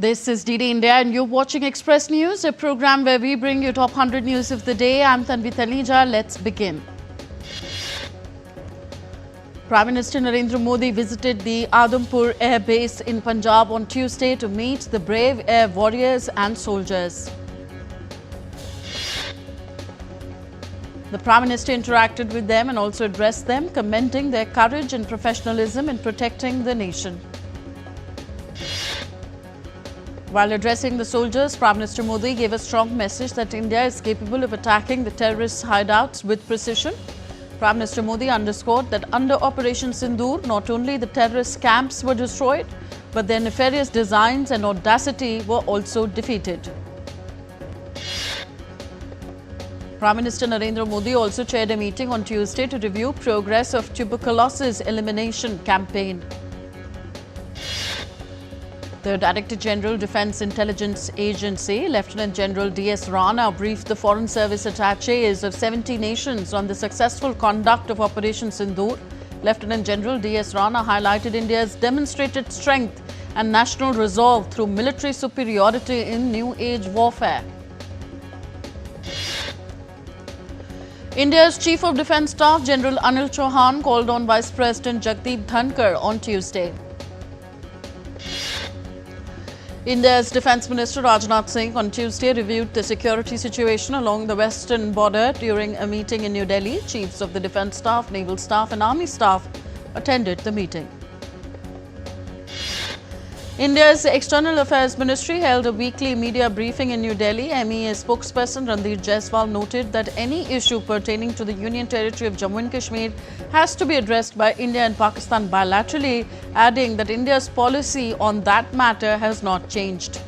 This is DD India and you're watching Express News, a program where we bring you top 100 news of the day. I'm Tanvi Taneja. Let's begin. Prime Minister Narendra Modi visited the Adampur Air Base in Punjab on Tuesday to meet the brave air warriors and soldiers. The Prime Minister interacted with them and also addressed them, commending their courage and professionalism in protecting the nation. While addressing the soldiers, Prime Minister Modi gave a strong message that India is capable of attacking the terrorist hideouts with precision. Prime Minister Modi underscored that under Operation Sindoor, not only the terrorist camps were destroyed, but their nefarious designs and audacity were also defeated. Prime Minister Narendra Modi also chaired a meeting on Tuesday to review progress of tuberculosis elimination campaign. The Director General Defence Intelligence Agency, Lieutenant General D.S. Rana, briefed the Foreign Service attaches of 70 nations on the successful conduct of Operation Sindoor. Lieutenant General D.S. Rana highlighted India's demonstrated strength and national resolve through military superiority in new age warfare. India's Chief of Defence Staff General Anil Chauhan called on Vice President Jagdeep Dhankar on Tuesday. India's Defence Minister Rajnath Singh on Tuesday reviewed the security situation along the western border during a meeting in New Delhi. Chiefs of the Defence Staff, Naval Staff and Army Staff attended the meeting. India's External Affairs Ministry held a weekly media briefing in New Delhi. MEA spokesperson Ranveer Jaiswal noted that any issue pertaining to the Union Territory of Jammu and Kashmir has to be addressed by India and Pakistan bilaterally, adding that India's policy on that matter has not changed.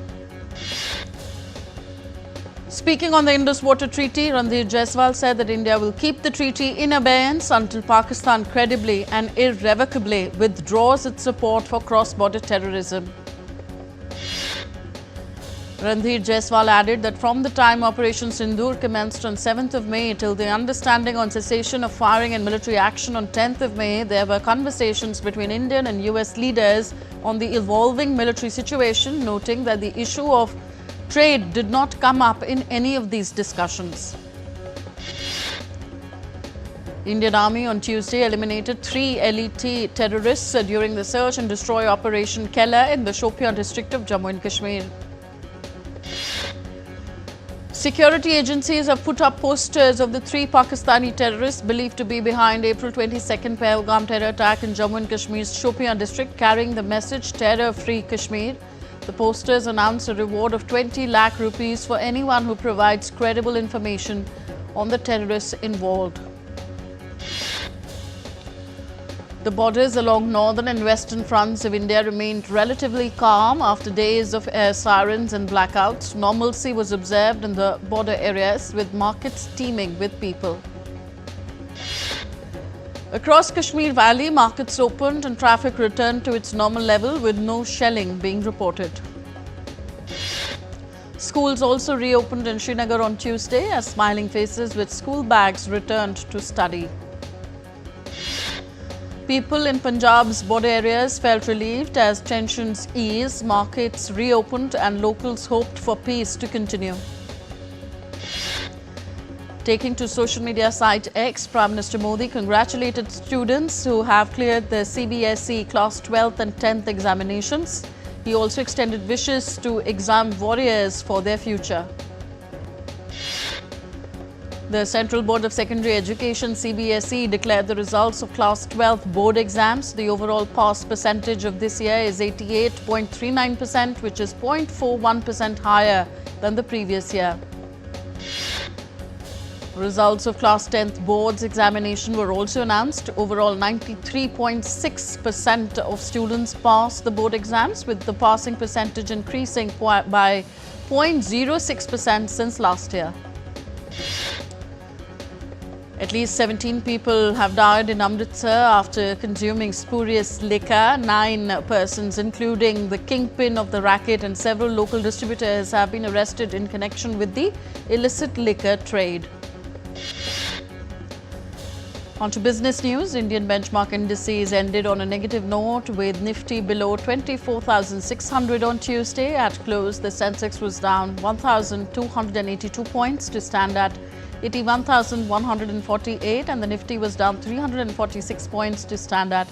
Speaking on the Indus Water Treaty, Ranveer Jaiswal said that India will keep the treaty in abeyance until Pakistan credibly and irrevocably withdraws its support for cross-border terrorism. Ranveer Jaiswal added that from the time Operation Sindoor commenced on 7th of May till the understanding on cessation of firing and military action on 10th of May, there were conversations between Indian and US leaders on the evolving military situation, noting that the issue of trade did not come up in any of these discussions. Indian Army on Tuesday eliminated 3 elite terrorists during the search and destroy Operation Keller in the Shopian district of Jammu and Kashmir. Security agencies have put up posters of the 3 Pakistani terrorists believed to be behind April 22nd Pahalgam terror attack in Jammu and Kashmir's Shopian district, carrying the message Terror-Free Kashmir. The posters announced a reward of 20 lakh rupees for anyone who provides credible information on the terrorists involved. The borders along northern and western fronts of India remained relatively calm after days of air sirens and blackouts. Normalcy was observed in the border areas, with markets teeming with people. Across Kashmir Valley, markets opened and traffic returned to its normal level, with no shelling being reported. Schools also reopened in Srinagar on Tuesday as smiling faces with school bags returned to study. People in Punjab's border areas felt relieved as tensions eased, markets reopened and locals hoped for peace to continue. Taking to social media site X, Prime Minister Modi congratulated students who have cleared the CBSE Class 12th and 10th examinations. He also extended wishes to exam warriors for their future. The Central Board of Secondary Education (CBSE) declared the results of Class 12th board exams. The overall pass percentage of this year is 88.39%, which is 0.41% higher than the previous year. Results of Class 10th board's examination were also announced. Overall, 93.6% of students passed the board exams, with the passing percentage increasing by 0.06% since last year. At least 17 people have died in Amritsar after consuming spurious liquor. 9 persons, including the kingpin of the racket and several local distributors, have been arrested in connection with the illicit liquor trade. On to business news. Indian benchmark indices ended on a negative note with Nifty below 24,600 on Tuesday. At close, the Sensex was down 1,282 points to stand at 81,148 and the Nifty was down 346 points to stand at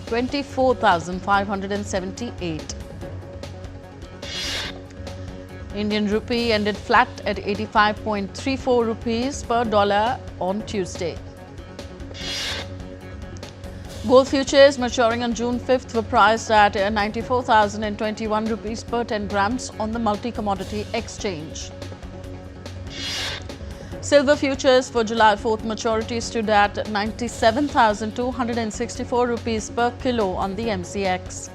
24,578. Indian rupee ended flat at 85.34 rupees per dollar on Tuesday. Gold futures maturing on June 5th were priced at 94,021 rupees per 10 grams on the multi-commodity exchange. Silver futures for July 4th maturity stood at 97,264 rupees per kilo on the MCX.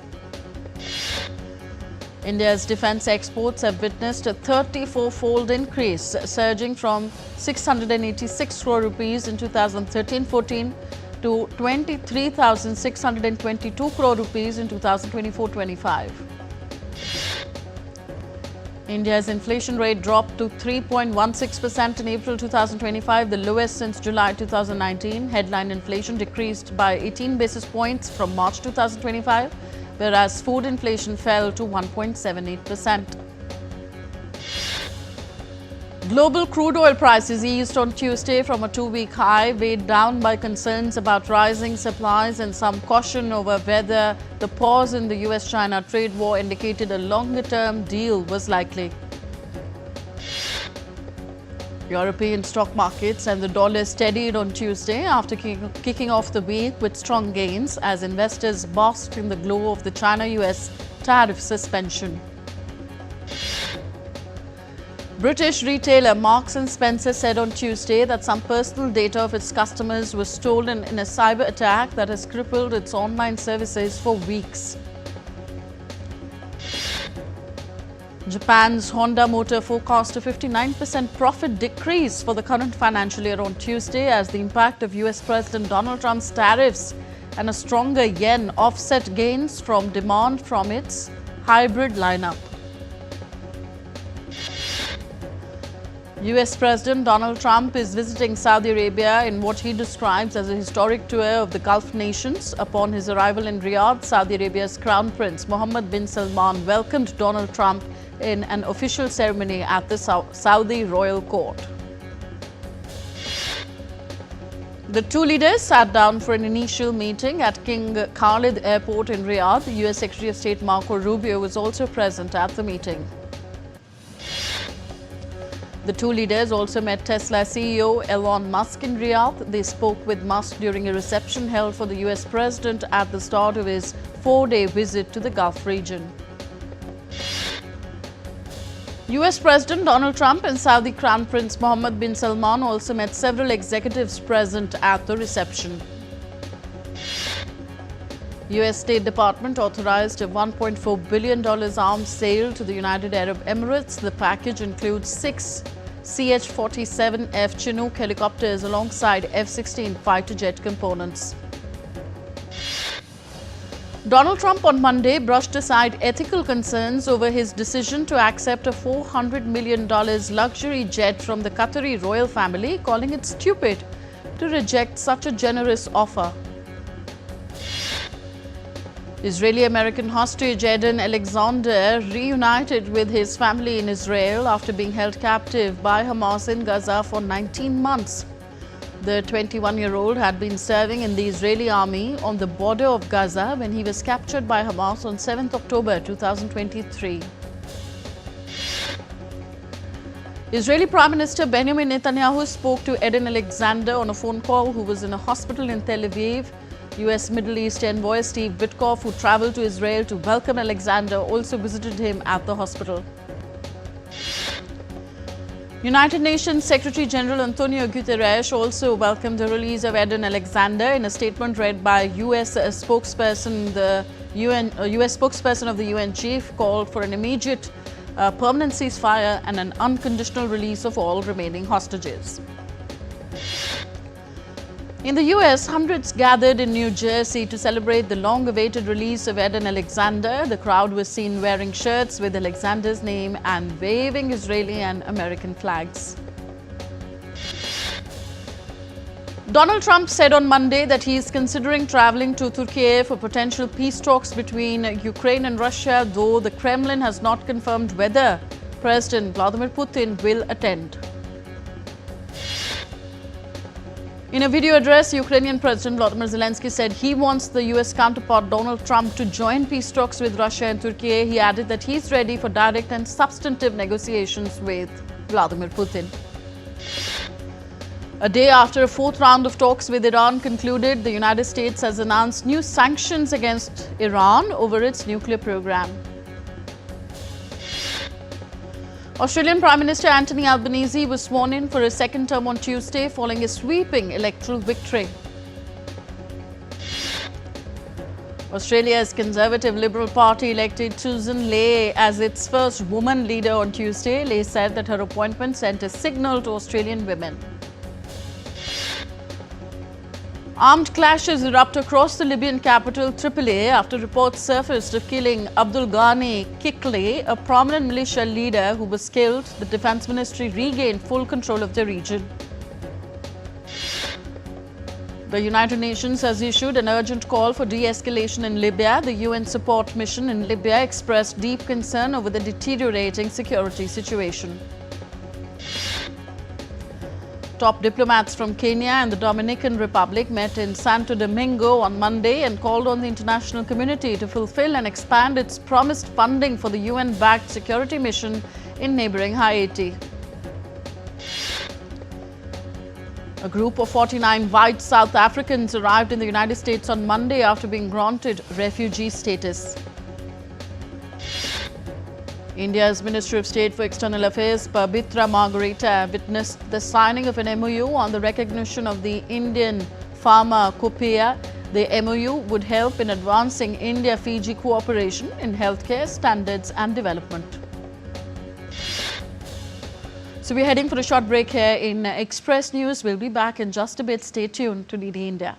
India's defence exports have witnessed a 34-fold increase, surging from 686 crore rupees in 2013-14 to 23,622 crore rupees in 2024-25. India's inflation rate dropped to 3.16% in April 2025, the lowest since July 2019. Headline inflation decreased by 18 basis points from March 2025, whereas food inflation fell to 1.78%. Global crude oil prices eased on Tuesday from a two-week high, weighed down by concerns about rising supplies and some caution over whether the pause in the US-China trade war indicated a longer-term deal was likely. European stock markets and the dollar steadied on Tuesday after kicking off the week with strong gains as investors basked in the glow of the China-US tariff suspension. British retailer Marks & Spencer said on Tuesday that some personal data of its customers was stolen in a cyber attack that has crippled its online services for weeks. Japan's Honda Motor forecast a 59% profit decrease for the current financial year on Tuesday as the impact of US President Donald Trump's tariffs and a stronger yen offset gains from demand from its hybrid lineup. US President Donald Trump is visiting Saudi Arabia in what he describes as a historic tour of the Gulf nations. Upon his arrival in Riyadh, Saudi Arabia's Crown Prince Mohammed bin Salman welcomed Donald Trump in an official ceremony at the Saudi royal court. The two leaders sat down for an initial meeting at King Khalid Airport in Riyadh. The US Secretary of State Marco Rubio was also present at the meeting. The two leaders also met Tesla CEO Elon Musk in Riyadh. They spoke with Musk during a reception held for the US President at the start of his four-day visit to the Gulf region. US President Donald Trump and Saudi Crown Prince Mohammed bin Salman also met several executives present at the reception. US State Department authorized a $1.4 billion arms sale to the United Arab Emirates. The package includes 6 CH-47F Chinook helicopters alongside F-16 fighter jet components. Donald Trump on Monday brushed aside ethical concerns over his decision to accept a $400 million luxury jet from the Qatari royal family, calling it stupid to reject such a generous offer. Israeli-American hostage Eden Alexander reunited with his family in Israel after being held captive by Hamas in Gaza for 19 months. The 21-year-old had been serving in the Israeli army on the border of Gaza when he was captured by Hamas on 7 October 2023. Israeli Prime Minister Benjamin Netanyahu spoke to Eden Alexander on a phone call, who was in a hospital in Tel Aviv. US Middle East envoy Steve Witkoff, who traveled to Israel to welcome Alexander, also visited him at the hospital. United Nations Secretary General Antonio Guterres also welcomed the release of Eden Alexander. In a statement read by US spokesperson, US spokesperson of the UN chief called for an immediate permanent ceasefire and an unconditional release of all remaining hostages. In the US, hundreds gathered in New Jersey to celebrate the long-awaited release of Eden Alexander. The crowd was seen wearing shirts with Alexander's name and waving Israeli and American flags. Donald Trump said on Monday that he is considering traveling to Turkey for potential peace talks between Ukraine and Russia, though the Kremlin has not confirmed whether President Vladimir Putin will attend. In a video address, Ukrainian President Volodymyr Zelensky said he wants the US counterpart Donald Trump to join peace talks with Russia and Turkey. He added that he is ready for direct and substantive negotiations with Vladimir Putin. A day after a fourth round of talks with Iran concluded, the United States has announced new sanctions against Iran over its nuclear program. Australian Prime Minister Anthony Albanese was sworn in for a second term on Tuesday following a sweeping electoral victory. Australia's Conservative Liberal Party elected Susan Ley as its first woman leader on Tuesday. Ley said that her appointment sent a signal to Australian women. Armed clashes erupt across the Libyan capital Tripoli after reports surfaced of killing Abdul Ghani Kikli, a prominent militia leader who was killed. The Defence Ministry regained full control of the region. The United Nations has issued an urgent call for de-escalation in Libya. The UN support mission in Libya expressed deep concern over the deteriorating security situation. Top diplomats from Kenya and the Dominican Republic met in Santo Domingo on Monday and called on the international community to fulfill and expand its promised funding for the UN-backed security mission in neighboring Haiti. A group of 49 white South Africans arrived in the United States on Monday after being granted refugee status. India's Minister of State for External Affairs, Pabitra Margarita, witnessed the signing of an MOU on the recognition of the Indian pharmacopoeia. The MOU would help in advancing India-Fiji cooperation in healthcare, standards and development. So we're heading for a short break here in Express News. We'll be back in just a bit. Stay tuned to DD India.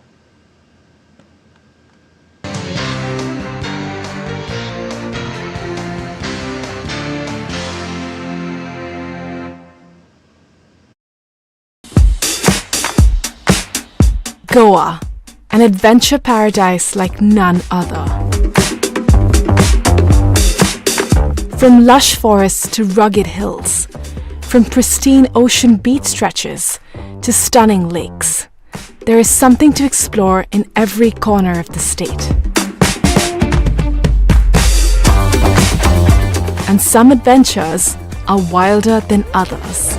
Goa, an adventure paradise like none other. From lush forests to rugged hills, from pristine ocean beach stretches to stunning lakes, there is something to explore in every corner of the state. And some adventures are wilder than others.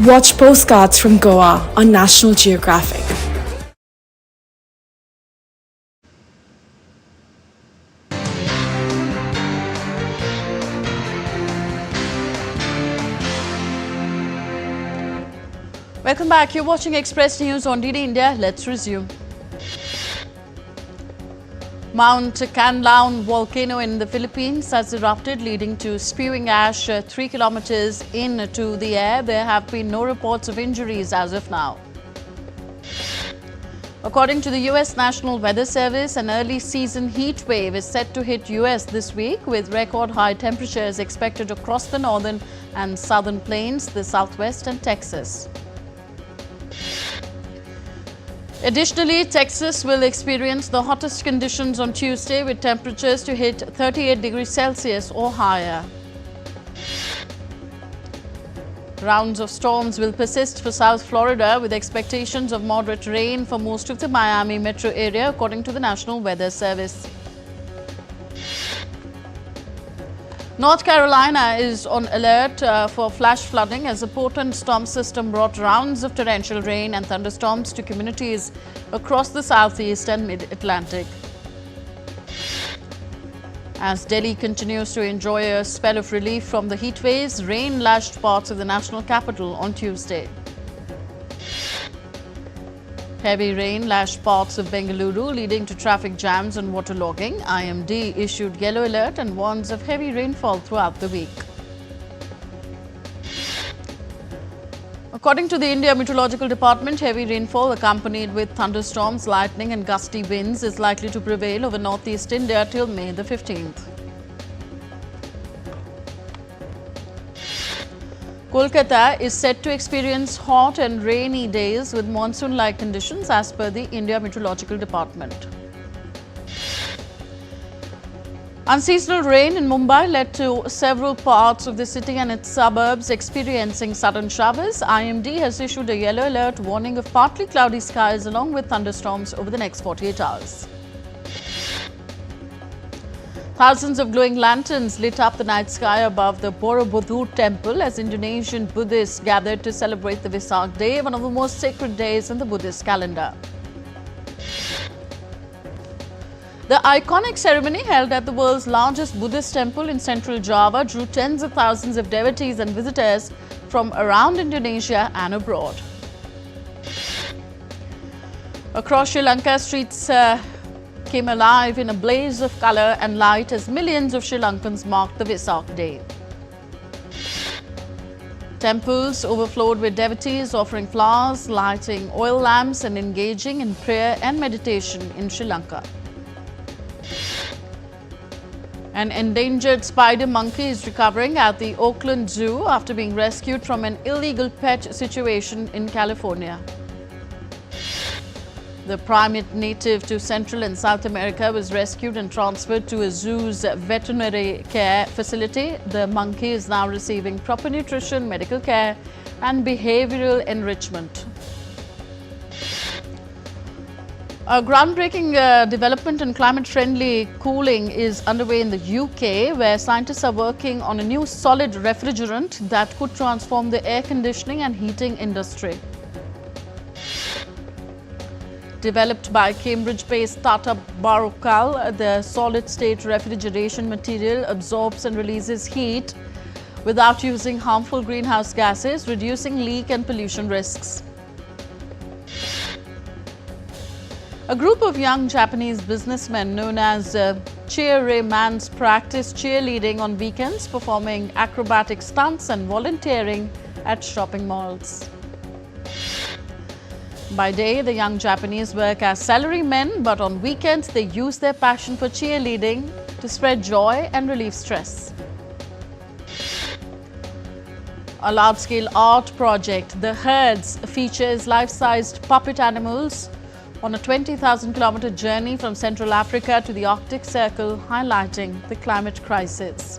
Watch postcards from Goa on National Geographic. Welcome back. You're watching Express News on DD India. Let's resume. Mount Canlaon volcano in the Philippines has erupted, leading to spewing ash 3 kilometers into the air. There have been no reports of injuries as of now. According to the US National Weather Service, an early season heat wave is set to hit US this week, with record high temperatures expected across the northern and southern plains, the southwest and Texas. Additionally, Texas will experience the hottest conditions on Tuesday, with temperatures to hit 38 degrees Celsius or higher. Rounds of storms will persist for South Florida, with expectations of moderate rain for most of the Miami metro area, according to the National Weather Service. North Carolina is on alert for flash flooding as a potent storm system brought rounds of torrential rain and thunderstorms to communities across the southeast and mid-Atlantic. As Delhi continues to enjoy a spell of relief from the heat waves, rain lashed parts of the national capital on Tuesday. Heavy rain lashed parts of Bengaluru, leading to traffic jams and waterlogging. IMD issued yellow alert and warns of heavy rainfall throughout the week. According to the India Meteorological Department, heavy rainfall accompanied with thunderstorms, lightning and gusty winds is likely to prevail over northeast India till May the 15th. Kolkata is set to experience hot and rainy days with monsoon-like conditions as per the India Meteorological Department. Unseasonal rain in Mumbai led to several parts of the city and its suburbs experiencing sudden showers. IMD has issued a yellow alert warning of partly cloudy skies along with thunderstorms over the next 48 hours. Thousands of glowing lanterns lit up the night sky above the Borobudur temple as Indonesian Buddhists gathered to celebrate the Vesak day, one of the most sacred days in the Buddhist calendar. The iconic ceremony held at the world's largest Buddhist temple in central Java drew tens of thousands of devotees and visitors from around Indonesia and abroad. Across Sri Lanka, streets came alive in a blaze of colour and light as millions of Sri Lankans marked the Vesak day. Temples overflowed with devotees offering flowers, lighting oil lamps and engaging in prayer and meditation in Sri Lanka. An endangered spider monkey is recovering at the Oakland Zoo after being rescued from an illegal pet situation in California. The primate native to Central and South America was rescued and transferred to a zoo's veterinary care facility. The monkey is now receiving proper nutrition, medical care and behavioral enrichment. A groundbreaking development in climate-friendly cooling is underway in the UK, where scientists are working on a new solid refrigerant that could transform the air conditioning and heating industry. Developed by Cambridge-based startup Barokal, the solid-state refrigeration material absorbs and releases heat without using harmful greenhouse gases, reducing leak and pollution risks. A group of young Japanese businessmen known as cheerleaders practice cheerleading on weekends, performing acrobatic stunts and volunteering at shopping malls. By day, the young Japanese work as salarymen, but on weekends they use their passion for cheerleading to spread joy and relieve stress. A large-scale art project, The Herds, features life-sized puppet animals on a 20,000-kilometer journey from Central Africa to the Arctic Circle, highlighting the climate crisis.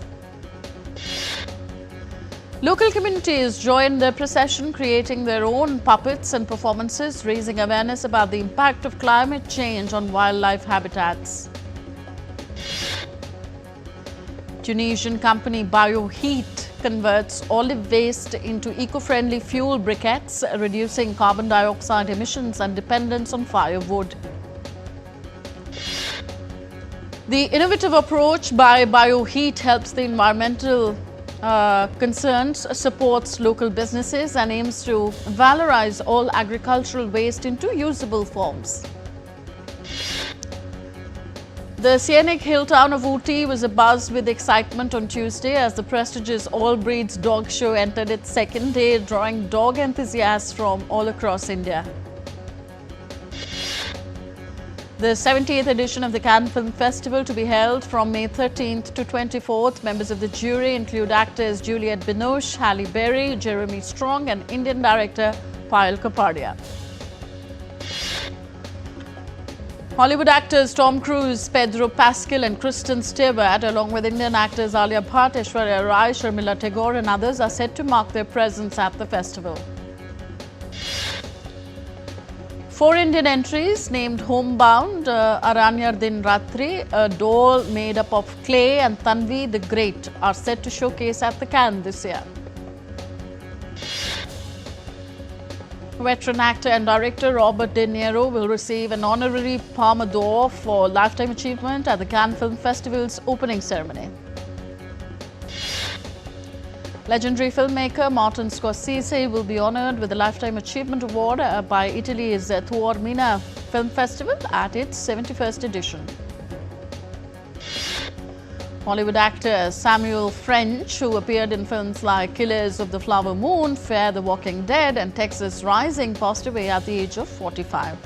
Local communities joined the procession, creating their own puppets and performances, raising awareness about the impact of climate change on wildlife habitats. Tunisian company BioHeat converts olive waste into eco-friendly fuel briquettes, reducing carbon dioxide emissions and dependence on firewood. The innovative approach by BioHeat helps the environmental concerns, supports local businesses and aims to valorize all agricultural waste into usable forms. The scenic hill town of Ooty was abuzz with excitement on Tuesday as the prestigious All Breeds Dog Show entered its second day, drawing dog enthusiasts from all across India. The 70th edition of the Cannes Film Festival to be held from May 13th to 24th. Members of the jury include actors Juliette Binoche, Halle Berry, Jeremy Strong and Indian director Payal Kapadia. Hollywood actors Tom Cruise, Pedro Pascal and Kristen Stewart, along with Indian actors Alia Bhatt, Aishwarya Rai, Sharmila Tagore and others are set to mark their presence at the festival. 4 Indian entries named Homebound, Aranyar Din Ratri, a doll made up of clay and Tanvi the Great are set to showcase at the Cannes this year. Veteran actor and director Robert De Niro will receive an honorary Palme d'Or for lifetime achievement at the Cannes Film Festival's opening ceremony. Legendary filmmaker Martin Scorsese will be honoured with the Lifetime Achievement Award by Italy's Taormina Film Festival at its 71st edition. Hollywood actor Samuel French, who appeared in films like Killers of the Flower Moon, Fear the Walking Dead and Texas Rising, passed away at the age of 45.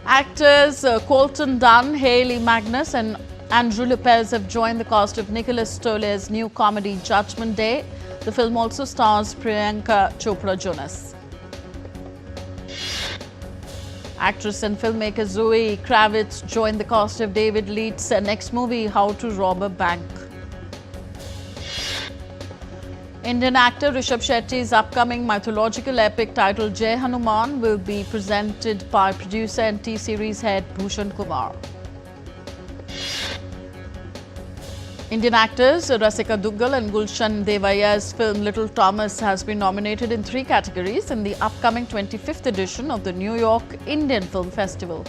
Actors Colton Dunn, Hayley Magnus and Andrew Lopez have joined the cast of Nicholas Stoller's new comedy Judgment Day. The film also stars Priyanka Chopra Jonas. Actress and filmmaker Zoe Kravitz joined the cast of David Leitch's next movie, How to Rob a Bank. Indian actor Rishabh Shetty's upcoming mythological epic titled Jai Hanuman will be presented by producer and T-Series head Bhushan Kumar. Indian actors Rasika Duggal and Gulshan Devaya's film Little Thomas has been nominated in 3 categories in the upcoming 25th edition of the New York Indian Film Festival.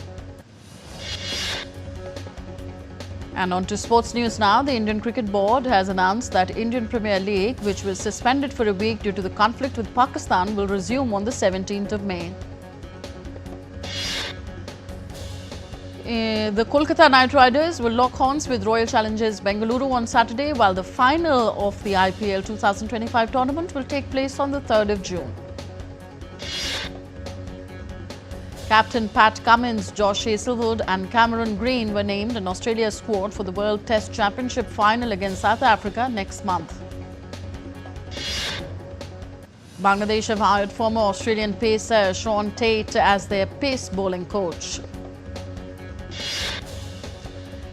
And on to sports news now. The Indian Cricket Board has announced that Indian Premier League, which was suspended for a week due to the conflict with Pakistan, will resume on the 17th of May. The Kolkata Knight Riders will lock horns with Royal Challengers Bengaluru on Saturday, while the final of the IPL 2025 tournament will take place on the 3rd of June. Captain Pat Cummins, Josh Hazlewood and Cameron Green were named in Australia's squad for the World Test Championship final against South Africa next month. Bangladesh have hired former Australian pacer Sean Tate as their pace bowling coach.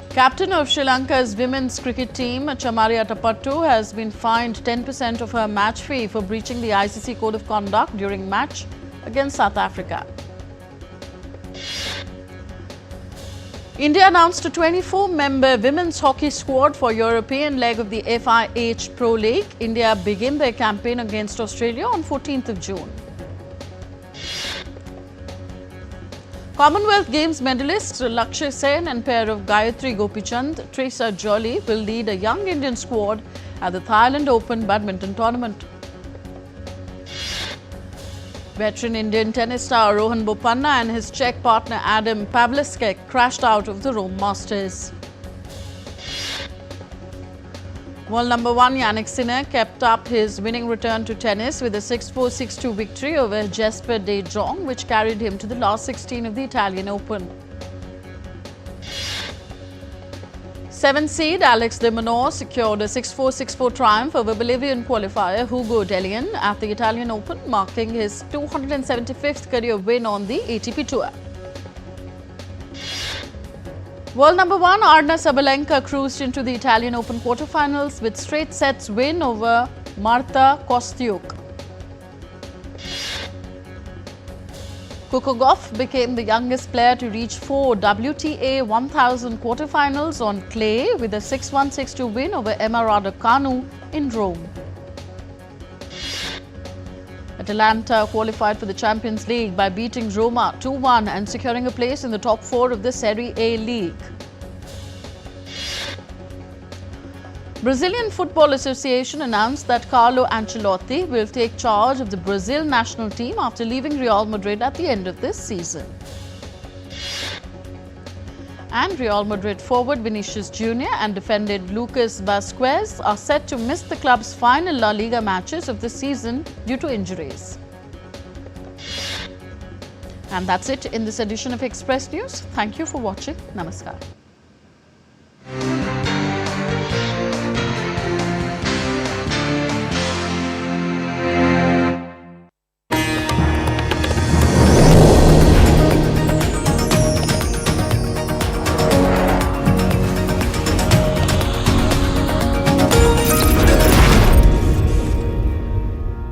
Captain of Sri Lanka's women's cricket team, Chamaria Tapattu, has been fined 10% of her match fee for breaching the ICC Code of Conduct during match against South Africa. India announced a 24-member women's hockey squad for European leg of the FIH Pro League. India begin their campaign against Australia on 14th of June. Commonwealth Games medalists Lakshya Sen and pair of Gayatri Gopichand, Teresa Jolie will lead a young Indian squad at the Thailand Open badminton tournament. Veteran Indian tennis star Rohan Bopanna and his Czech partner Adam Pavlíček crashed out of the Rome Masters. World number 1 Jannik Sinner kept up his winning return to tennis with a 6-4, 6-2 victory over Jesper de Jong, which carried him to the last 16 of the Italian Open. 7th seed Alex de Minaur secured a 6-4, 6-4 triumph over Bolivian qualifier Hugo Dellien at the Italian Open, marking his 275th career win on the ATP Tour. World number 1 Arna Sabalenka cruised into the Italian Open quarterfinals with straight sets win over Marta Kostyuk. Coco Gauff became the youngest player to reach 4 WTA 1000 quarterfinals on clay with a 6-1, 6-2 win over Emma Raducanu in Rome. Atalanta qualified for the Champions League by beating Roma 2-1 and securing a place in the top 4 of the Serie A league. Brazilian Football Association announced that Carlo Ancelotti will take charge of the Brazil national team after leaving Real Madrid at the end of this season. And Real Madrid forward Vinicius Jr. and defender Lucas Vazquez are set to miss the club's final La Liga matches of the season due to injuries. And that's it in this edition of Express News. Thank you for watching. Namaskar.